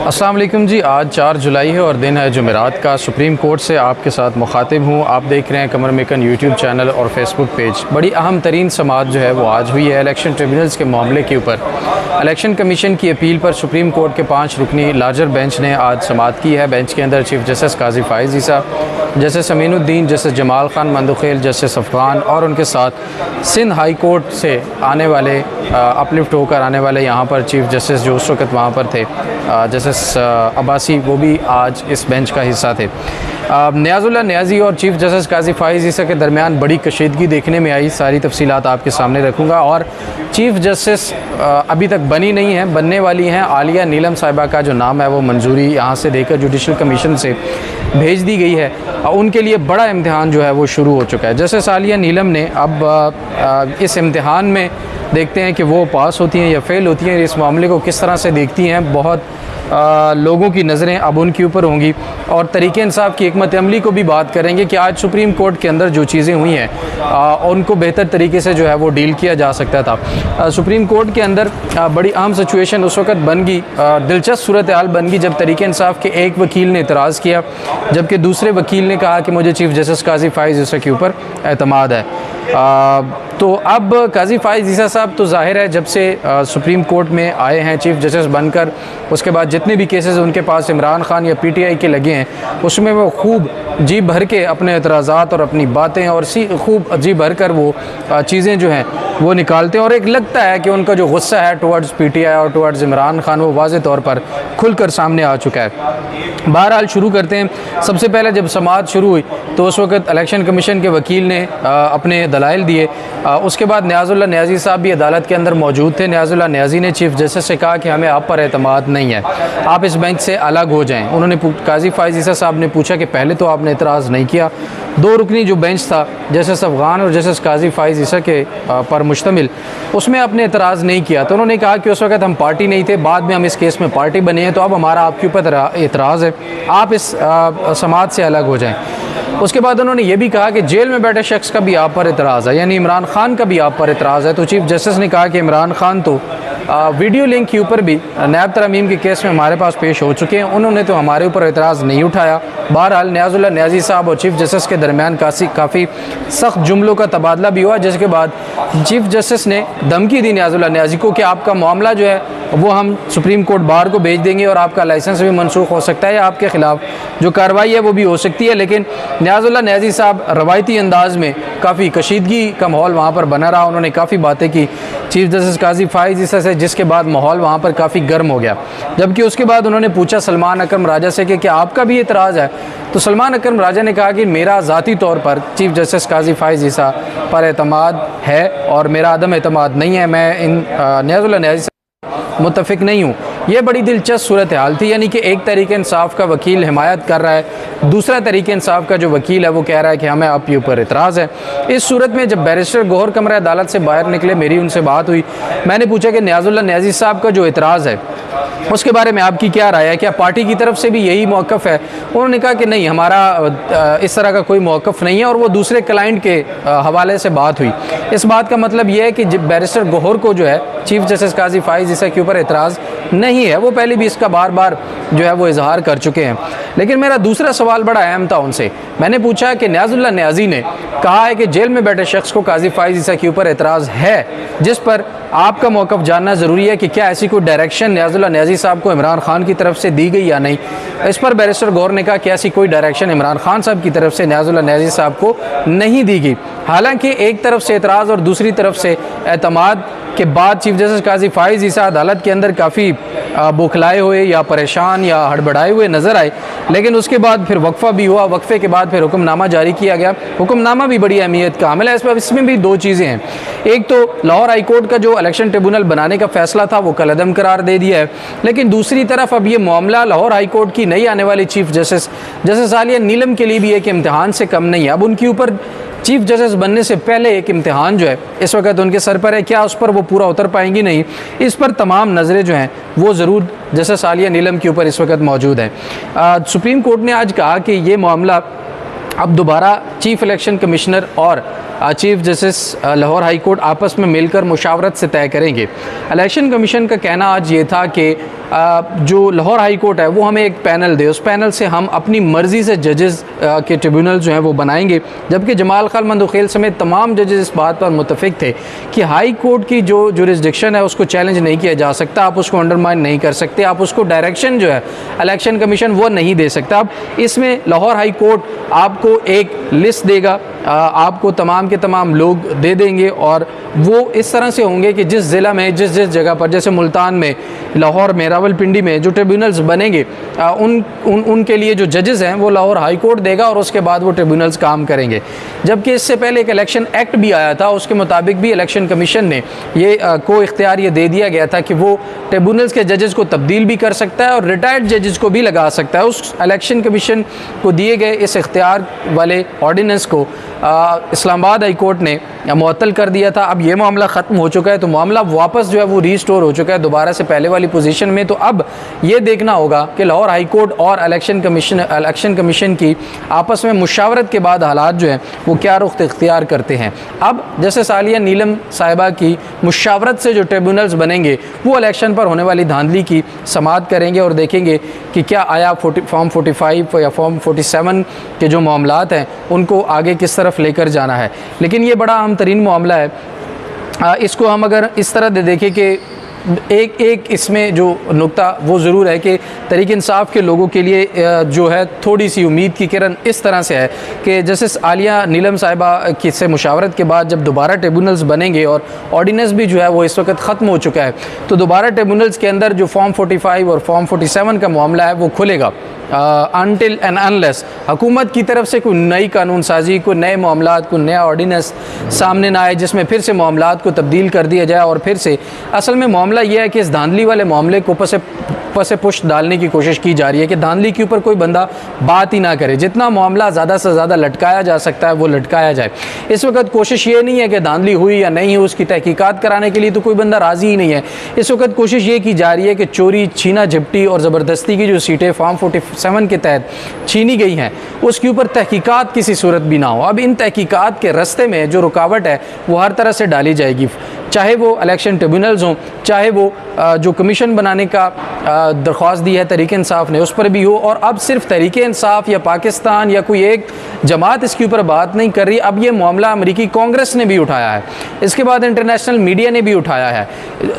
अस्सलाम वालेकुम जी। आज 4 जुलाई है और दिन है जुमेरात का। सुप्रीम कोर्ट से आपके साथ मुखातिब हूँ। आप देख रहे हैं कमर मेकन यूट्यूब चैनल और फेसबुक पेज। बड़ी अहम तरीन समाअत जो है वो आज हुई है इलेक्शन ट्रिब्यूनल्स के मामले के ऊपर। इलेक्शन कमीशन की अपील पर सुप्रीम कोर्ट के 5 रुकनी लार्जर बेंच ने आज समाअत की है। बेंच के अंदर chief justice Qazi Faez Isa, justice Aminuddin, justice Jamal Khan Mandokhail, justice Afghan और उनके साथ सिंध हाई कोर्ट से आने वाले अपलिफ्ट होकर आने वाले यहाँ पर चीफ जस्टिस जो उस वक़्त वहाँ पर थे जस्टिस अब्बासी, वो भी आज इस बेंच का हिस्सा थे। नियाज़ुल्लाह नियाज़ी और चीफ जस्टिस काजी फ़ाइज़ ईसा के दरमियान बड़ी कशीदगी देखने में आई। सारी तफसीलात आपके सामने रखूँगा। और चीफ जस्टिस अभी तक बनी नहीं है, बनने वाली हैं। आलिया नीलम साहिबा का जो नाम है वो मंजूरी यहाँ से देकर जुडिशल कमीशन से भेज दी गई है। उनके लिए बड़ा इम्तिहान जो है वो शुरू हो चुका है। जस्टिस आलिया नीलम ने अब इस इम्तिहान में देखते हैं कि वो पास होती हैं या फ़ेल होती हैं। इस मामले को किस तरह से देखती हैं, बहुत लोगों की नज़रें अब उनके ऊपर होंगी। और तरीक़े इंसाफ़ की हिकमत अमली को भी बात करेंगे कि आज सुप्रीम कोर्ट के अंदर जो चीज़ें हुई हैं उनको बेहतर तरीके से जो है वो डील किया जा सकता था। सुप्रीम कोर्ट के अंदर बड़ी अहम सिचुएशन उस वक़्त बन गई, दिलचस्प सूरत हाल बन गई जब तरीक़े इंसाफ़ के एक वकील ने इतराज़ किया, जबकि दूसरे वकील ने कहा कि मुझे चीफ जस्टिस काजी फ़ाइज़ ईसा के ऊपर एतमाद है। तो अब काजी फ़ाइज़ ईसा साहब तो ज़ाहिर है जब से सुप्रीम कोर्ट में आए हैं चीफ जस्टिस बनकर, उसके बाद जितने भी केसेस उनके पास इमरान खान या पीटीआई के लगे हैं उसमें वो खूब जी भर के अपने एतराज़ात और अपनी बातें और खूब जी भर कर वो चीज़ें जो हैं वो निकालते हैं। और एक लगता है कि उनका जो गुस्सा है टुवर्ड्स पीटीआई और टुवर्ड्स इमरान खान वो वाज़े तौर पर खुलकर सामने आ चुका है। बहरहाल शुरू करते हैं। सबसे पहले जब समाअत शुरू हुई तो उस वक़्त इलेक्शन कमीशन के वकील ने अपने दलाइल दिए। उसके बाद नियाज़ुल्लाह नियाज़ी साहब भी अदालत के अंदर मौजूद थे। नियाज़ुल्लाह नियाज़ी ने चीफ जस्टिस से कहा कि हमें आप पर एतमाद नहीं है, आप इस बेंच से अलग हो जाएं। उन्होंने काजी फ़ाइज़ ईसा साहब ने पूछा कि पहले तो आपने एतराज़ नहीं किया। 2 रुकनी जो बेंच था जस्टिस अफ़गान और जस्टिस काजी फ़ाइज़ ईसा के पर मुश्तमिल, उसमें आपने एतराज़ नहीं किया। तो उन्होंने कहा कि उस वक़्त हम पार्टी नहीं थे, बाद में हम इस केस में पार्टी बने हैं, तो अब हमारा आपके ऊपर एतराज़ है, आप इस समाअत से अलग हो जाएँ। उसके बाद उन्होंने ये भी कहा कि जेल में बैठे शख्स का भी आप पर एतराज़ है, यानी इमरान खान का भी आप पर एतराज़ है। तो चीफ जस्टिस ने कहा कि इमरान खान तो वीडियो लिंक के ऊपर भी नैब तरमीम के केस में हमारे पास पेश हो चुके हैं, उन्होंने तो हमारे ऊपर एतराज़ नहीं उठाया। बहरहाल नियाज़ुल्लाह नियाज़ी साहब और चीफ जस्टिस के दरमियान काफ़ी सख्त जुमलों का तबादला भी हुआ, जिसके बाद चीफ जस्टिस ने धमकी दी नियाज़ुल्लाह नियाज़ी को कि आपका मामला जो है वो हम सुप्रीम कोर्ट बार को भेज देंगे और आपका लाइसेंस भी मनसूख हो सकता है या आपके ख़िलाफ़ जो कार्रवाई है वो भी हो सकती है। लेकिन नियाज़ुल्लाह नियाज़ी साहब रवायती अंदाज़ में काफ़ी कशीदगी का माहौल वहाँ पर बना रहा। उन्होंने काफ़ी बातें की चीफ जस्टिस काजी फ़ाइज़ ईसा से, जिसके बाद माहौल वहाँ पर काफ़ी गर्म हो गया। जबकि उसके बाद उन्होंने पूछा सलमान अकरम राजा से कि क्या आपका भी एतराज़ है। तो सलमान अकरम राजा ने कहा कि मेरा ज़ाती तौर पर चीफ जस्टिस काजी फ़ाइज़ ईसा पर एतमाद है और मेरा अदम एतमाद नहीं है, मैं इन नियाज़ुल्लाह नियाज़ी से मुत्तफ़िक नहीं हूँ। ये बड़ी दिलचस्प सूरत हाल थी, यानी कि एक तरीक़े इंसाफ़ का वकील हिमायत कर रहा है, दूसरा तरीक़े इंसाफ़ का जो वकील है वो कह रहा है कि हमें आपके ऊपर एतराज़ है। इस सूरत में जब बैरिस्टर गौहर कमरा अदालत से बाहर निकले, मेरी उनसे बात हुई, मैंने पूछा कि नियाज़ुल्लाह नियाज़ी साहब का जो एतराज़ है उसके बारे में आपकी क्या राय है, क्या पार्टी की तरफ से भी यही मौक़िफ़ है। उन्होंने कहा कि नहीं, हमारा इस तरह का कोई मौक़िफ़ नहीं है और वो दूसरे क्लाइंट के हवाले से बात हुई। इस बात का मतलब ये है कि बैरिस्टर गौहर को जो है चीफ जस्टिस काजी फ़ाइज़ ईसा के ऊपर एतराज़ नहीं है, वो पहले भी इसका बार बार जो है वो इजहार कर चुके हैं। लेकिन मेरा दूसरा सवाल बड़ा अहम था उनसे। मैंने पूछा कि नियाज़ुल्लाह नियाज़ी ने कहा है कि जेल में बैठे शख्स को काजी फ़ाइज़ ईसा के ऊपर एतराज़ है, जिस पर आपका मौक़िफ़ जानना ज़रूरी है कि क्या ऐसी कोई डायरेक्शन नियाज़ुल्लाह नियाज़ी साहब को इमरान खान की तरफ से दी गई या नहीं। इस पर बैरिस्टर गौहर ने कहा कि ऐसी कोई डायरेक्शन इमरान खान साहब की तरफ से नियाज़ुल्लाह नियाज़ी साहब को नहीं दी गई। हालांकि एक तरफ से एतराज़ और दूसरी तरफ से एतमाद के बाद चीफ जस्टिस काजी फ़ाइज़ ईसा अदालत के अंदर काफ़ी बौखलाए हुए या परेशान या हड़बड़ाए हुए नज़र आए। लेकिन उसके बाद फिर वक्फ़ा भी हुआ, वक्फ़े के बाद फिर हुक्मनामा जारी किया गया। हुक्मनामा भी बड़ी अहमियत का हामिल है। इसमें भी 2 चीज़ें हैं। एक तो लाहौर हाई कोर्ट का जो इलेक्शन ट्रिब्यूनल बनाने का फ़ैसला था वो कलअदम करार दे दिया है, लेकिन दूसरी तरफ अब ये मामला लाहौर हाई कोर्ट की नई आने वाली चीफ जस्टिस आलिया नीलम के लिए भी एक इम्तिहान से कम नहीं है। अब उनके ऊपर चीफ जस्टिस बनने से पहले एक इम्तिहान जो है इस वक्त उनके सर पर है, क्या उस पर वो पूरा उतर पाएंगी नहीं, इस पर तमाम नज़रें जो हैं वो ज़रूर जस्टिस आलिया नीलम के ऊपर इस वक्त मौजूद हैं। सुप्रीम कोर्ट ने आज कहा कि ये मामला अब दोबारा चीफ इलेक्शन कमिश्नर और chief justice Lahore high court आपस में मिलकर मुशावरत से तय करेंगे। इलेक्शन कमीशन का कहना आज ये था कि जो लाहौर हाई कोर्ट है वो हमें एक पैनल दे, उस पैनल से हम अपनी मर्ज़ी से जजेस के ट्रिब्यूनल जो हैं वो बनाएंगे, जबकि जमाल खान मंदुखेल समेत तमाम जजेस इस बात पर मुत्तफिक थे कि हाई कोर्ट की जो जुरिस्डिक्शन है उसको चैलेंज नहीं किया जा सकता, आप उसको अंडरमाइन नहीं कर सकते, आप उसको डायरेक्शन जो है इलेक्शन कमीशन वो नहीं दे सकता। अब इसमें लाहौर हाई कोर्ट आपको एक लिस्ट देगा, आपको तमाम के तमाम लोग दे देंगे और वो इस तरह से होंगे कि जिस ज़िला में जिस जगह पर, जैसे मुल्तान में, लाहौर में, रावलपिंडी में जो ट्रिब्यूनल्स बनेंगे उनके लिए जो जजेस हैं वो लाहौर हाई कोर्ट देगा और उसके बाद वो ट्रिब्यूनल्स काम करेंगे। जबकि इससे पहले एक इलेक्शन एक्ट भी आया था, उसके मुताबिक भी इलेक्शन कमीशन ने ये को इख्तियार ये दे दिया गया था कि वो ट्रिब्यूनल्स के जजेस को तब्दील भी कर सकता है और रिटायर्ड जजेस को भी लगा सकता है। उस इलेक्शन कमीशन को दिए गए इस इख्तियार वाले ऑर्डिनेंस को इस्लामाबाद हाई कोर्ट ने मुअत्तल कर दिया था। अब ये मामला ख़त्म हो चुका है, तो मामला वापस जो है वो रीस्टोर हो चुका है दोबारा से पहले वाली पोजीशन में। तो अब ये देखना होगा कि लाहौर हाई कोर्ट और इलेक्शन कमीशन की आपस में मुशावरत के बाद हालात जो हैं वो क्या रुख इख्तियार करते हैं। अब जैसे सालिया नीलम साहिबा की मुशावरत से जो ट्रिब्यूनल्स बनेंगे वो इलेक्शन पर होने वाली धांधली की समाअत करेंगे और देखेंगे कि क्या आया फॉर्म 45 या फॉर्म 47 के जो मामलात हैं उनको आगे किस तरफ लेकर जाना है। लेकिन ये बड़ा अहम तरीन मामला है। इसको हम अगर इस तरह दे देखें कि एक इसमें जो नुक्ता वो ज़रूर है कि तहरीक इंसाफ के लोगों के लिए जो है थोड़ी सी उम्मीद की किरण इस तरह से है कि जैसे आलिया नीलम साहिबा की से मुशावरत के बाद जब दोबारा ट्रिब्यूनल्स बनेंगे और ऑर्डिनेंस भी जो है वो इस वक्त ख़त्म हो चुका है, तो दोबारा ट्रिब्यूनल्स के अंदर जो फॉर्म 45 और फॉर्म 47 का मामला है वो खुलेगा अनटिल एंड अनलेस हुकूमत की तरफ से कोई नई कानून साजी, कोई नए मामलात, कोई नया ऑर्डिनेंस सामने ना आए जिसमें फिर से मामलात को तब्दील कर दिया जाए और फिर से असल में मामला यह है कि इस धांधली वाले मामले को पसे पुष्ट डालने की कोशिश की जा रही है कि धांधली के ऊपर कोई बंदा बात ही ना करे, जितना मामला ज़्यादा से ज़्यादा लटकाया जा सकता है वो लटकाया जाए। इस वक्त कोशिश ये नहीं है कि धांधली हुई या नहीं हुई उसकी तहकीकात कराने के लिए तो कोई बंदा राज़ी ही नहीं है। इस वक्त कोशिश ये की जा रही है कि चोरी, छीना झपटी और ज़बरदस्ती की जो सीटें फॉर्म 47 के तहत छीनी गई हैं उसके ऊपर तहकीकात किसी सूरत भी ना हो। अब इन तहकीकात के रास्ते में जो रुकावट है वो हर तरह से डाली जाएगी, चाहे वो इलेक्शन ट्रिब्यूनल्स हों, चाहे वो जो कमीशन बनाने का दरख्वास्त दी है तहरीक इंसाफ ने उस पर भी हो। और अब सिर्फ तहरीक इंसाफ या पाकिस्तान या कोई एक जमात इसके ऊपर बात नहीं कर रही, अब ये मामला अमेरिकी कांग्रेस ने भी उठाया है, इसके बाद इंटरनेशनल मीडिया ने भी उठाया है।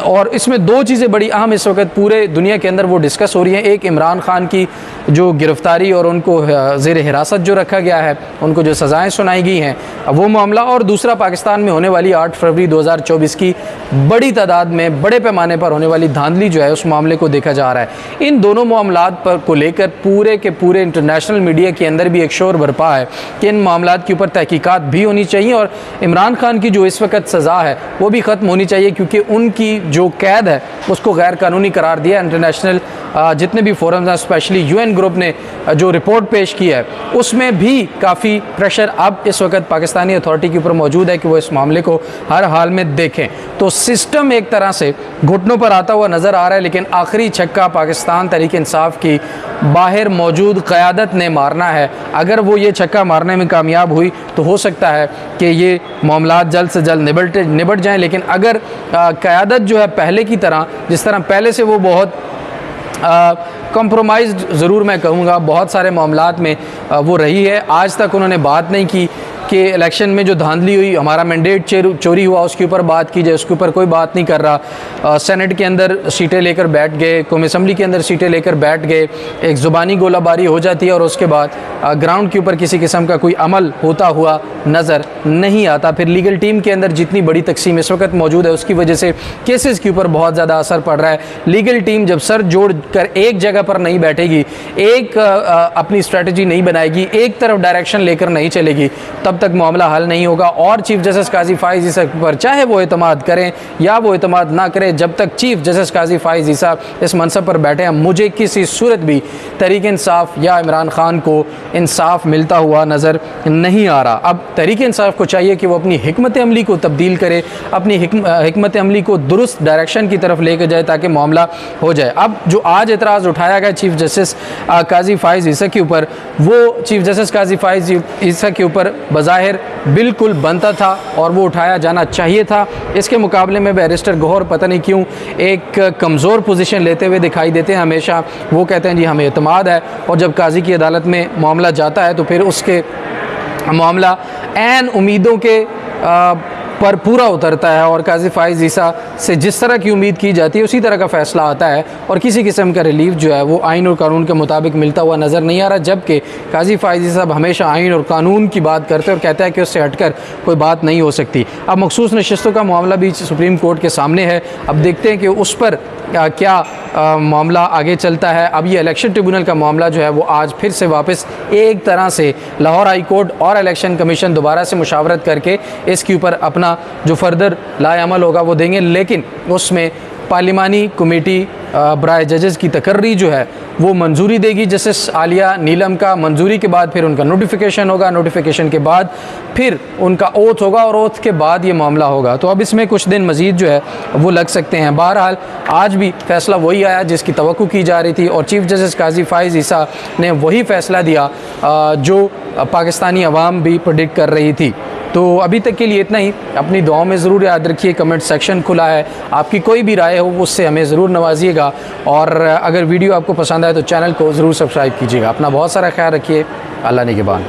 और इसमें दो चीज़ें बड़ी अहम इस वक्त पूरे दुनिया के अंदर वो डिस्कस हो रही हैं। एक इमरान खान की जो गिरफ़्तारी और उनको ज़ेर हिरासत जो रखा गया है, उनको जो सज़ाएँ सुनाई गई हैं वो मामला, और दूसरा पाकिस्तान में होने वाली 8 फरवरी 2024 की बड़ी तादाद में बड़े पैमाने पर होने वाली धांधली जो है उस मामले को देखा जा रहा है। इन दोनों मामलात पर को लेकर पूरे के पूरे इंटरनेशनल मीडिया के अंदर भी एक शोर बरपा है कि इन मामलात के ऊपर तहकीकात भी होनी चाहिए और इमरान खान की जो इस वक्त सज़ा है वो भी ख़त्म होनी चाहिए, क्योंकि उनकी जो कैद है उसको गैर कानूनी करार दिया। इंटरनेशनल जितने भी फोरम्स हैं, स्पेशली UN ग्रुप ने जो रिपोर्ट पेश की है उसमें भी काफ़ी प्रेशर अब इस वक्त पाकिस्तानी अथॉरिटी के ऊपर मौजूद है कि वो इस मामले को हर हाल में देखें। तो सिस्टम एक तरह से घुटनों पर आता हुआ नज़र आ रहा है, लेकिन आखिरी छक्का पाकिस्तान तहरीक इंसाफ की बाहर मौजूद क़यादत ने मारना है। अगर वो ये छक्का मारने में कामयाब हुई तो हो सकता है कि ये मामलात जल्द से जल्द निबट जाएँ, लेकिन अगर क़यादत जो है पहले की तरह, जिस तरह पहले से वो बहुत कॉम्प्रोमाइज़ ज़रूर मैं कहूँगा बहुत सारे मामलात में वो रही है, आज तक उन्होंने बात नहीं की कि इलेक्शन में जो धांधली हुई, हमारा मैंडेट चोरी हुआ, उसके ऊपर बात की जाए, उसके ऊपर कोई बात नहीं कर रहा। सेनेट के अंदर सीटें लेकर बैठ गए, कौमी असम्बली के अंदर सीटें लेकर बैठ गए, एक ज़ुबानी गोलाबारी हो जाती है और उसके बाद ग्राउंड के ऊपर किसी किस्म का कोई अमल होता हुआ नज़र नहीं आता। फिर लीगल टीम के अंदर जितनी बड़ी तकसीम इस वक्त मौजूद है उसकी वजह से केसेस के ऊपर बहुत ज़्यादा असर पड़ रहा है। लीगल टीम जब सर जोड़ कर एक जगह पर नहीं बैठेगी, एक अपनी स्ट्रेटजी नहीं बनाएगी, एक तरफ डायरेक्शन लेकर नहीं चलेगी, तब तक मामला हल नहीं होगा। और चीफ जस्टिस काजी फाइज ईसा पर चाहे वो एतमाद करें या वो एतमाद ना करें, जब तक चीफ जस्टिस काजी फाइज ईसा इस मनसब पर बैठे हैं, मुझे किसी सूरत भी तहरीक इंसाफ या इमरान खान को इंसाफ मिलता हुआ नज़र नहीं आ रहा। अब तहरीक इंसाफ को चाहिए कि वो अपनी हिकमत अमली को तब्दील करे, अपनी हिकमत अमली को दुरुस्त डायरेक्शन की तरफ लेकर जाए ताकि मामला हो जाए। अब जो आज एतराज़ उठाया गया चीफ जस्टिस काजी फाइज ईसा के ऊपर, वो चीफ जस्टिस काजी फाइज ईसा के ऊपर बज़ाहिर बिल्कुल बनता था और वो उठाया जाना चाहिए था। इसके मुकाबले में बैरिस्टर गौहर पता नहीं क्यों एक कमज़ोर पोजीशन लेते हुए दिखाई देते हैं हमेशा। वो कहते हैं जी हमें एतमाद है, और जब काजी की अदालत में मामला जाता है तो फिर उसके मामला ऐन उम्मीदों के पर पूरा उतरता है, और काजी फ़ाइज़ ईसा से जिस तरह की उम्मीद की जाती है उसी तरह का फ़ैसला आता है, और किसी किस्म का रिलीफ जो है वो आइन और कानून के मुताबिक मिलता हुआ नज़र नहीं आ रहा। जबकि काजी फ़ाइज़ ईसा हमेशा आइन और कानून की बात करते हैं और कहता है कि उससे हटकर कोई बात नहीं हो सकती। अब मखसूस नशिस्तों का मामला भी सुप्रीम कोर्ट के सामने है। अब देखते हैं कि उस पर क्या मामला आगे चलता है। अब ये इलेक्शन ट्रिब्यूनल का मामला जो है वो आज फिर से वापस एक तरह से लाहौर हाई कोर्ट और इलेक्शन कमीशन दोबारा से मुशावरत करके इसके ऊपर अपना जो फर्दर लाएअमल होगा वो देंगे, लेकिन उसमें पार्लिमानी कमेटी बराए जजेस की तकर्री जो है वो मंजूरी देगी। जस्टिस आलिया नीलम का मंजूरी के बाद फिर उनका नोटिफिकेशन होगा, नोटिफिकेशन के बाद फिर उनका ओथ होगा और ओथ के बाद ये मामला होगा। तो अब इसमें कुछ दिन मज़ीद जो है वो लग सकते हैं। बहरहाल आज भी फ़ैसला वही आया जिसकी तवक्कुह की जा रही थी, और चीफ़ जस्टिस काजी फ़ाइज़ ईसा ने वही फ़ैसला दिया जो पाकिस्तानी अवाम भी प्रेडिक्ट कर रही थी। तो अभी तक के लिए इतना ही। अपनी दुआओं में ज़रूर याद रखिए, कमेंट सेक्शन खुला है, आपकी कोई भी राय हो उससे हमें ज़रूर नवाजिएगा, और अगर वीडियो आपको पसंद आए तो चैनल को ज़रूर सब्सक्राइब कीजिएगा। अपना बहुत सारा ख्याल रखिए। अल्लाह निगहबान।